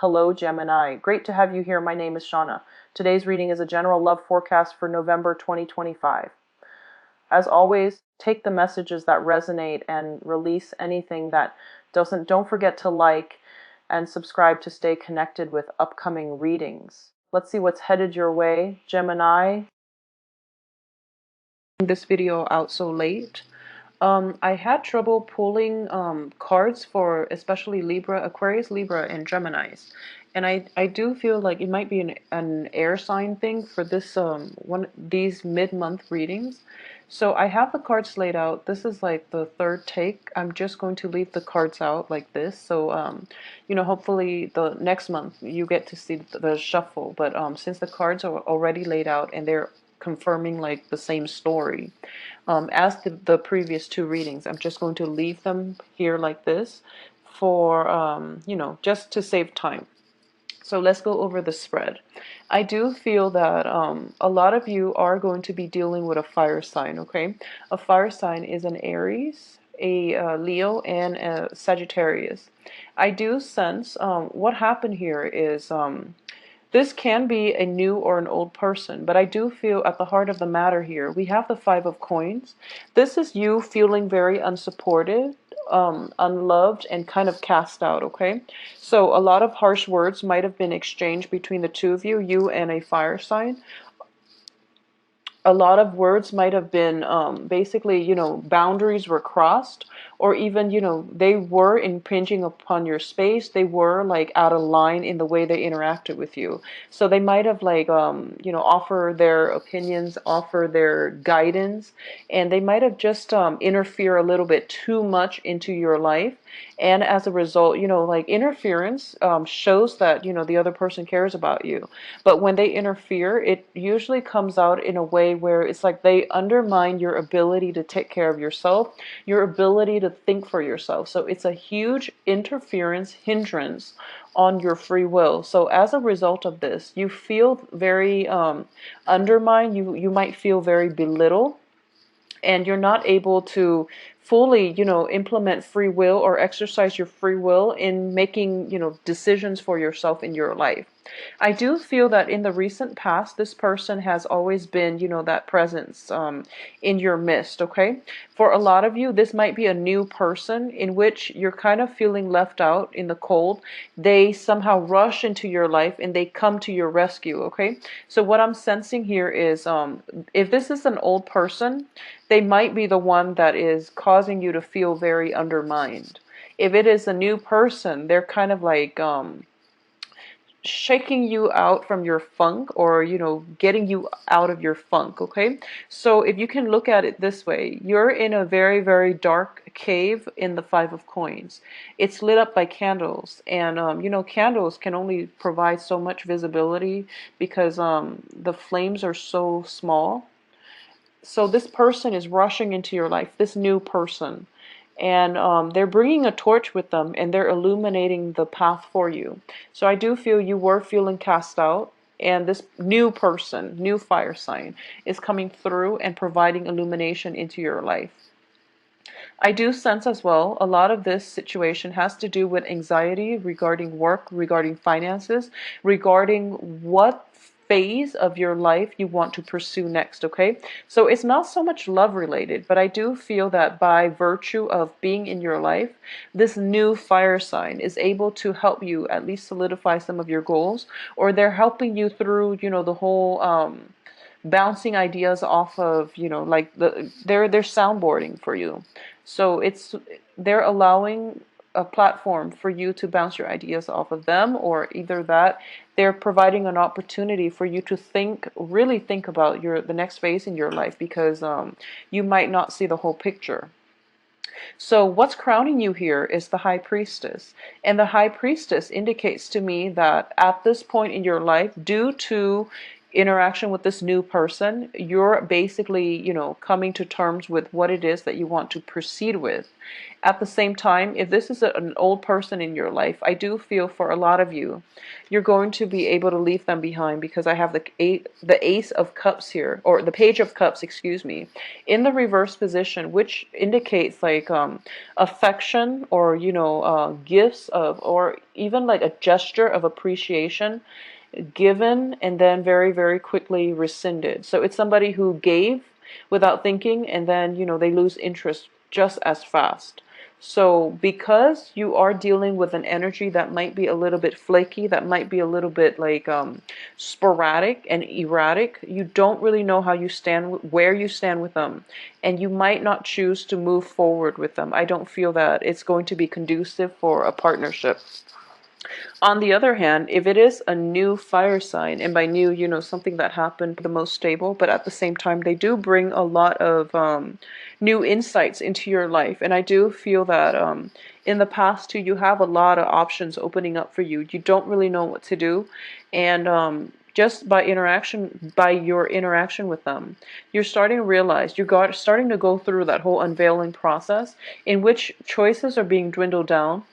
Hello, Gemini. Great to have you here. My name is Shauna. Today's reading is a general love forecast for November 2025. As always, take the messages that resonate and release anything that doesn't. Don't forget to like and subscribe to stay connected with upcoming readings. Let's see what's headed your way, Gemini. This video out so late. I had trouble pulling cards for especially Libra, Aquarius, Libra, and Geminis. And I do feel like it might be an air sign thing for this these mid-month readings. So I have the cards laid out. This is like the third take. I'm just going to leave the cards out like this. So hopefully the next month you get to see the shuffle. But since the cards are already laid out and they're confirming like the same story as the previous two readings, I'm just going to leave them here like this for just to save time. So let's go over the spread. I do feel that a lot of you are going to be dealing with a fire sign, okay? A fire sign is an Aries, a Leo, and a Sagittarius. I do sense what happened here is this can be a new or an old person, but I do feel at the heart of the matter here, we have the Five of Coins. This is you feeling very unsupported, unloved, and kind of cast out, okay? So a lot of harsh words might have been exchanged between the two of you and a fire sign. A lot of words might have been basically, boundaries were crossed, or even, they were impinging upon your space. They were like out of line in the way they interacted with you. So they might have like, offer their opinions, offer their guidance, and they might have just interfere a little bit too much into your life. And as a result, like interference shows that, the other person cares about you. But when they interfere, it usually comes out in a way where it's like they undermine your ability to take care of yourself, your ability to think for yourself. So it's a huge interference, hindrance on your free will. So as a result of this, you feel very undermined. You might feel very belittled, and you're not able to fully, implement free will or exercise your free will in making, decisions for yourself in your life. I do feel that in the recent past, this person has always been, that presence in your midst, okay? For a lot of you, this might be a new person in which you're kind of feeling left out in the cold. They somehow rush into your life and they come to your rescue, okay? So what I'm sensing here is if this is an old person, they might be the one that is causing you to feel very undermined. If it is a new person, they're kind of like shaking you out from your funk, or getting you out of your funk, okay? So if you can look at it this way, you're in a very, very dark cave in the Five of Coins. It's lit up by candles, and candles can only provide so much visibility because the flames are so small. So this person is rushing into your life, this new person, and they're bringing a torch with them, and they're illuminating the path for you. So I do feel you were feeling cast out, and this new person, new fire sign, is coming through and providing illumination into your life. I do sense as well, a lot of this situation has to do with anxiety regarding work, regarding finances, regarding what phase of your life you want to pursue next, okay? So it's not so much love related, but I do feel that by virtue of being in your life, this new fire sign is able to help you at least solidify some of your goals, or they're helping you through, the whole bouncing ideas off of, like they're soundboarding for you. So they're allowing a platform for you to bounce your ideas off of them, or either that they're providing an opportunity for you to really think about the next phase in your life, because you might not see the whole picture. So what's crowning you here is the High Priestess. And the High Priestess indicates to me that at this point in your life, due to interaction with this new person, you're basically, coming to terms with what it is that you want to proceed with. At the same time, if this is an old person in your life, I do feel for a lot of you, you're going to be able to leave them behind, because I have the Ace of Cups here, or the Page of Cups, excuse me, in the reverse position, which indicates like affection, or gifts of, or even like a gesture of appreciation given and then very, very quickly rescinded. So it's somebody who gave without thinking, and then, they lose interest just as fast. So because you are dealing with an energy that might be a little bit flaky, that might be a little bit like sporadic and erratic, you don't really know how you stand, where you stand with them, and you might not choose to move forward with them. I don't feel that it's going to be conducive for a partnership. On the other hand, if it is a new fire sign, and by new, something that happened the most stable, but at the same time, they do bring a lot of new insights into your life. And I do feel that in the past too, you have a lot of options opening up for you. You don't really know what to do. And just by your interaction with them, you're starting to realize, starting to go through that whole unveiling process in which choices are being dwindled down,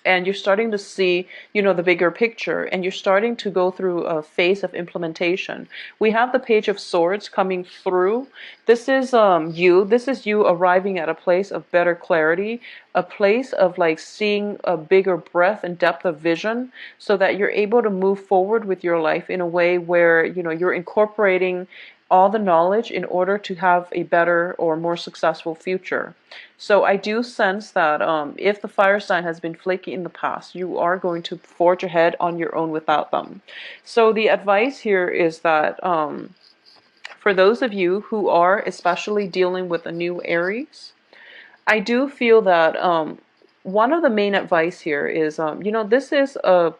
and you're starting to see, the bigger picture, and you're starting to go through a phase of implementation. We have the Page of Swords coming through. This is you arriving at a place of better clarity, a place of like seeing a bigger breadth and depth of vision, so that you're able to move forward with your life in a way where, you're incorporating all the knowledge in order to have a better or more successful future. So I do sense that if the fire sign has been flaky in the past, you are going to forge ahead on your own without them. So the advice here is that for those of you who are especially dealing with a new Aries, I do feel that one of the main advice here is, this is a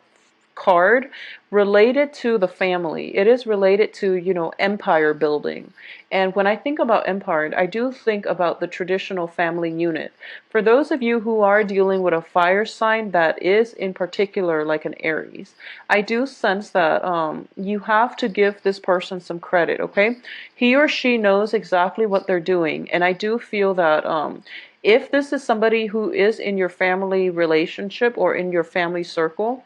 card related to the family. It is related to, empire building. And when I think about empire, I do think about the traditional family unit. For those of you who are dealing with a fire sign that is in particular like an Aries, I do sense that you have to give this person some credit, okay? He or she knows exactly what they're doing. And I do feel that if this is somebody who is in your family relationship or in your family circle,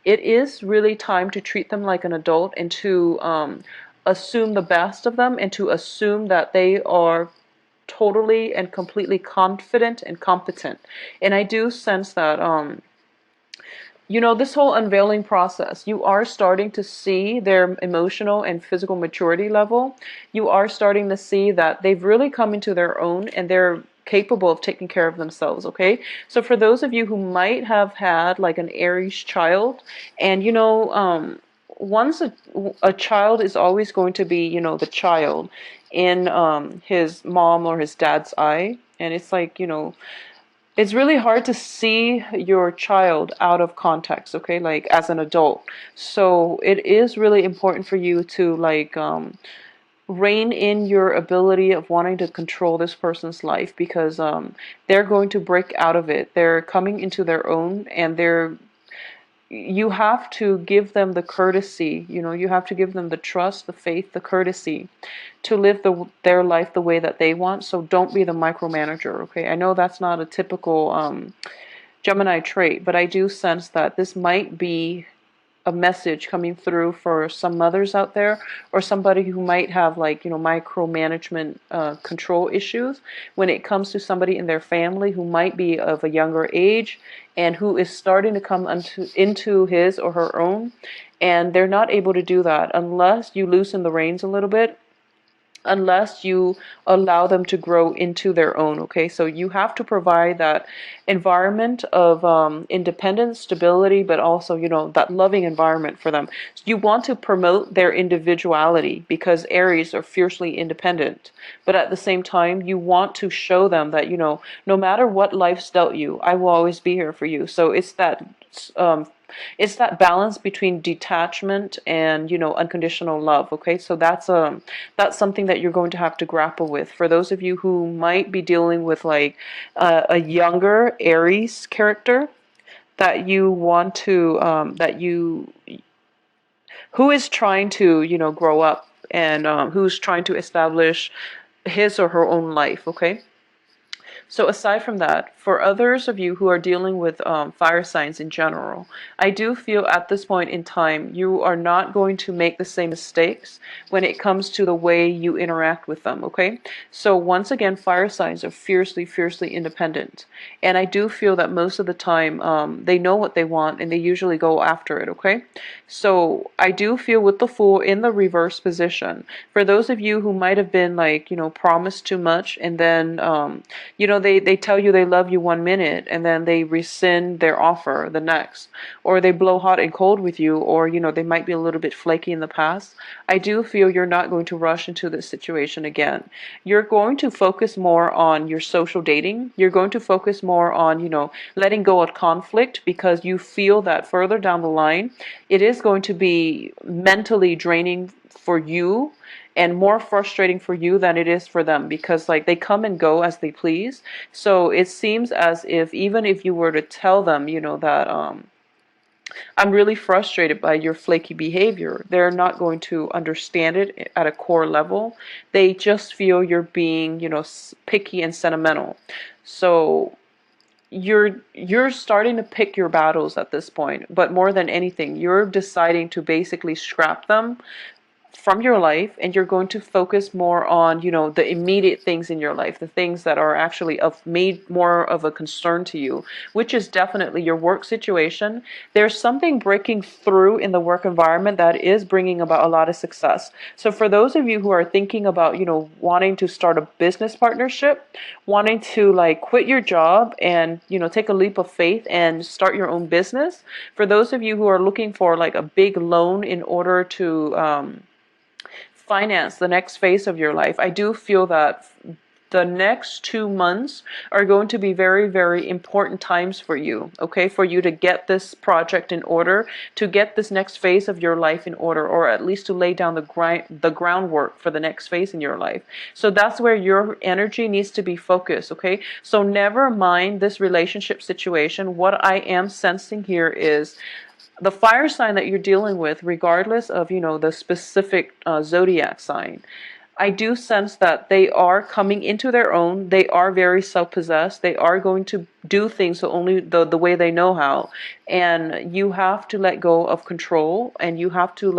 it is really time to treat them like an adult, and to assume the best of them, and to assume that they are totally and completely confident and competent. And I do sense that this whole unveiling process, you are starting to see their emotional and physical maturity level. You are starting to see that they've really come into their own, and they're capable of taking care of themselves, okay? So for those of you who might have had like an Aries child, and once a child is always going to be, the child in his mom or his dad's eye, and it's like, it's really hard to see your child out of context, okay, like as an adult. So it is really important for you to like rein in your ability of wanting to control this person's life, because they're going to break out of it. They're coming into their own, and you have to give them the courtesy, you have to give them the trust, the faith, the courtesy to live their life the way that they want. So don't be the micromanager, okay? I know that's not a typical Gemini trait, but I do sense that this might be a message coming through for some mothers out there, or somebody who might have like, micromanagement control issues when it comes to somebody in their family who might be of a younger age, and who is starting to come into his or her own. And they're not able to do that unless you loosen the reins a little bit, unless you allow them to grow into their own, okay? So you have to provide that environment of independence, stability, but also, that loving environment for them. You want to promote their individuality, because Aries are fiercely independent. But at the same time, you want to show them that, no matter what life's dealt you, I will always be here for you. So um, it's that balance between detachment and, unconditional love, okay? So that's something that you're going to have to grapple with. For those of you who might be dealing with like a younger Aries character, that you want to who is trying to, grow up, and who's trying to establish his or her own life, okay? So aside from that, for others of you who are dealing with fire signs in general, I do feel at this point in time you are not going to make the same mistakes when it comes to the way you interact with them, okay? So once again, fire signs are fiercely, fiercely independent. And I do feel that most of the time they know what they want and they usually go after it, okay? So I do feel with the Fool in the reverse position, for those of you who might have been like, promised too much, and then they tell you they love you 1 minute and then they rescind their offer the next, or they blow hot and cold with you, or they might be a little bit flaky in the past. I do feel you're not going to rush into this situation again. You're going to focus more on your social dating. You're going to focus more on letting go of conflict, because you feel that further down the line it is going to be mentally draining for you and more frustrating for you than it is for them, because like they come and go as they please. So it seems as if even if you were to tell them, that I'm really frustrated by your flaky behavior, they're not going to understand it at a core level. They just feel you're being, picky and sentimental. So you're starting to pick your battles at this point, but more than anything, you're deciding to basically scrap them from your life, and you're going to focus more on the immediate things in your life, the things that are actually of made more of a concern to you, which is definitely your work situation. There's something breaking through in the work environment that is bringing about a lot of success. So for those of you who are thinking about wanting to start a business partnership, wanting to like quit your job and take a leap of faith and start your own business, for those of you who are looking for like a big loan in order to finance the next phase of your life, I do feel that the next 2 months are going to be very, very important times for you, okay? For you to get this project in order, to get this next phase of your life in order, or at least to lay down the groundwork for the next phase in your life. So that's where your energy needs to be focused, okay? So never mind this relationship situation. What I am sensing here is the fire sign that you're dealing with, regardless of, the specific zodiac sign, I do sense that they are coming into their own. They are very self-possessed. They are going to do things only the way they know how. And you have to let go of control, and you have to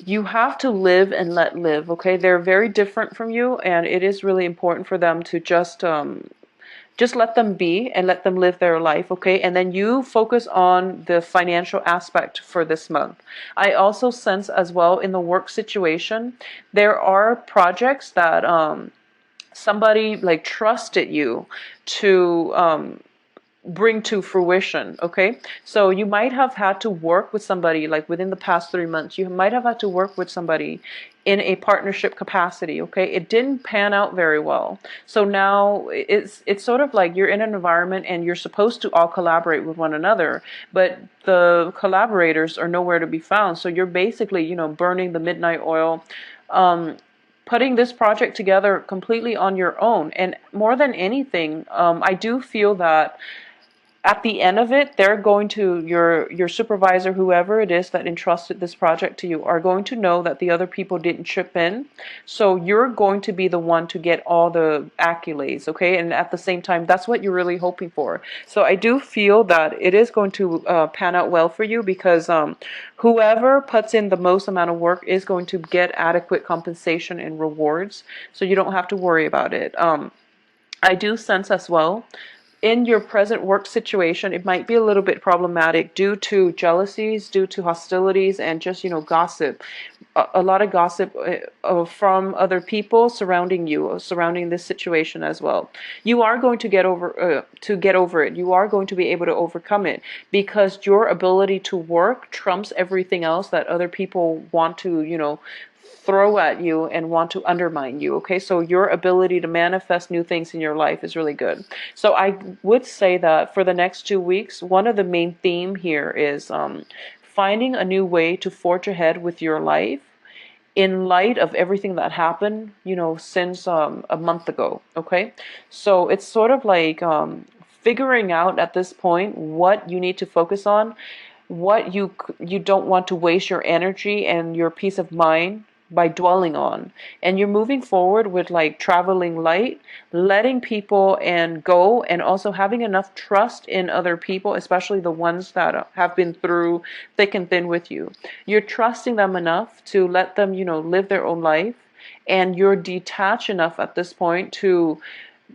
you have to live and let live, okay? They're very different from you, and it is really important for them to just let them be and let them live their life, okay? And then you focus on the financial aspect for this month. I also sense as well in the work situation, there are projects that somebody like trusted you to bring to fruition, okay? So you might have had to work with somebody like within the past 3 months. You might have had to work with somebody in a partnership capacity, okay? It didn't pan out very well. So now it's sort of like you're in an environment and you're supposed to all collaborate with one another, but the collaborators are nowhere to be found. So you're basically, burning the midnight oil, putting this project together completely on your own. And more than anything, I do feel that at the end of it, they're going to, your supervisor, whoever it is that entrusted this project to you, are going to know that the other people didn't chip in. So you're going to be the one to get all the accolades, okay? And at the same time, that's what you're really hoping for. So I do feel that it is going to pan out well for you, because whoever puts in the most amount of work is going to get adequate compensation and rewards. So you don't have to worry about it. I do sense as well, in your present work situation, it might be a little bit problematic due to jealousies, due to hostilities, and just, gossip. A lot of gossip from other people surrounding you, surrounding this situation as well. You are going to get over it. You are going to be able to overcome it, because your ability to work trumps everything else that other people want to, throw at you and want to undermine you, okay? So your ability to manifest new things in your life is really good. So I would say that for the next 2 weeks, one of the main theme here is finding a new way to forge ahead with your life in light of everything that happened, since a month ago, okay? So it's sort of like figuring out at this point what you need to focus on. what you don't want to waste your energy and your peace of mind by dwelling on. And you're moving forward with like traveling light, letting people and go, and also having enough trust in other people, especially the ones that have been through thick and thin with you. You're trusting them enough to let them, live their own life, and you're detached enough at this point to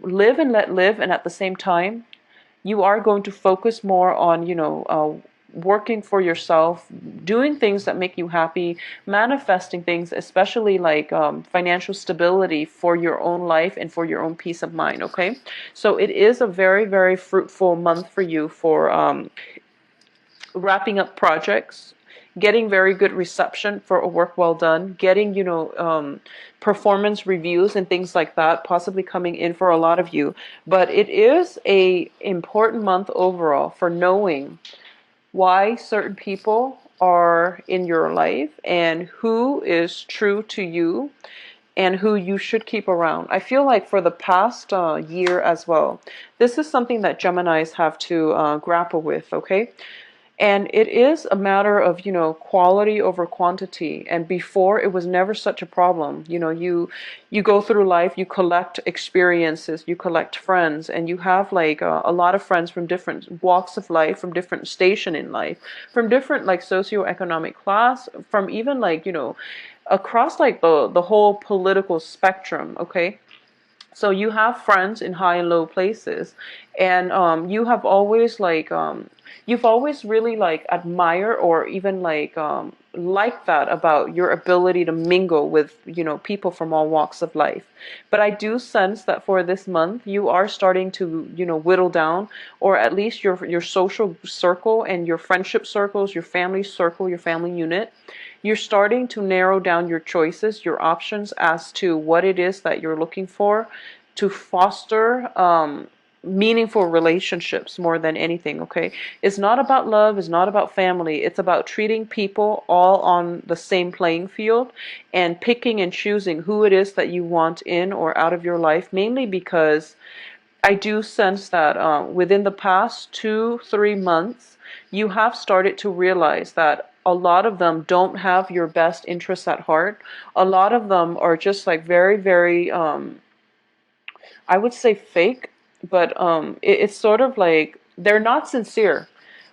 live and let live. And at the same time, you are going to focus more on, working for yourself, doing things that make you happy, manifesting things, especially like financial stability for your own life and for your own peace of mind. Okay, so it is a very, very fruitful month for you for wrapping up projects, getting very good reception for a work well done, getting, performance reviews and things like that possibly coming in for a lot of you. But it is a important month overall for knowing why certain people are in your life and who is true to you and who you should keep around. I feel like for the past year as well, this is something that Geminis have to grapple with, okay? And it is a matter of, quality over quantity. And before, it was never such a problem. You go through life, you collect experiences, you collect friends, and you have like a lot of friends from different walks of life, from different station in life, from different like socioeconomic class, from even like, across like the whole political spectrum, okay? So you have friends in high and low places, and you have always like you've always really like admire or even like that about your ability to mingle with people from all walks of life. But I do sense that for this month you are starting to whittle down, or at least your social circle and your friendship circles, your family circle, your family unit. You're starting to narrow down your choices, your options as to what it is that you're looking for to foster meaningful relationships more than anything, okay? It's not about love, it's not about family, it's about treating people all on the same playing field and picking and choosing who it is that you want in or out of your life, mainly because I do sense that within the past 2-3 months, you have started to realize that a lot of them don't have your best interests at heart. A lot of them are just like very, very, I would say fake, but it's sort of like they're not sincere.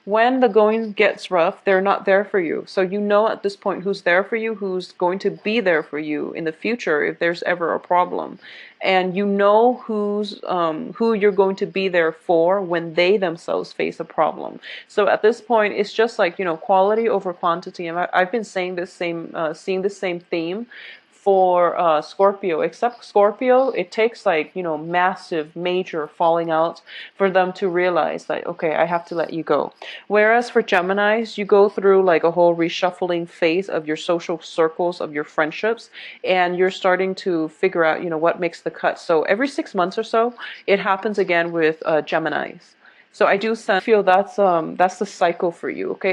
When the going gets rough, they're not there for you. So you know at this point who's there for you, who's going to be there for you in the future if there's ever a problem, and you know who you're going to be there for when they themselves face a problem. So at this point, it's just like quality over quantity. And I've been saying this same, seeing the same theme for Scorpio, except Scorpio, it takes like, massive, major falling out for them to realize that, okay, I have to let you go. Whereas for Geminis, you go through like a whole reshuffling phase of your social circles, of your friendships, and you're starting to figure out, what makes the cut. So every 6 months or so, it happens again with Geminis. So I do feel that's the cycle for you, okay?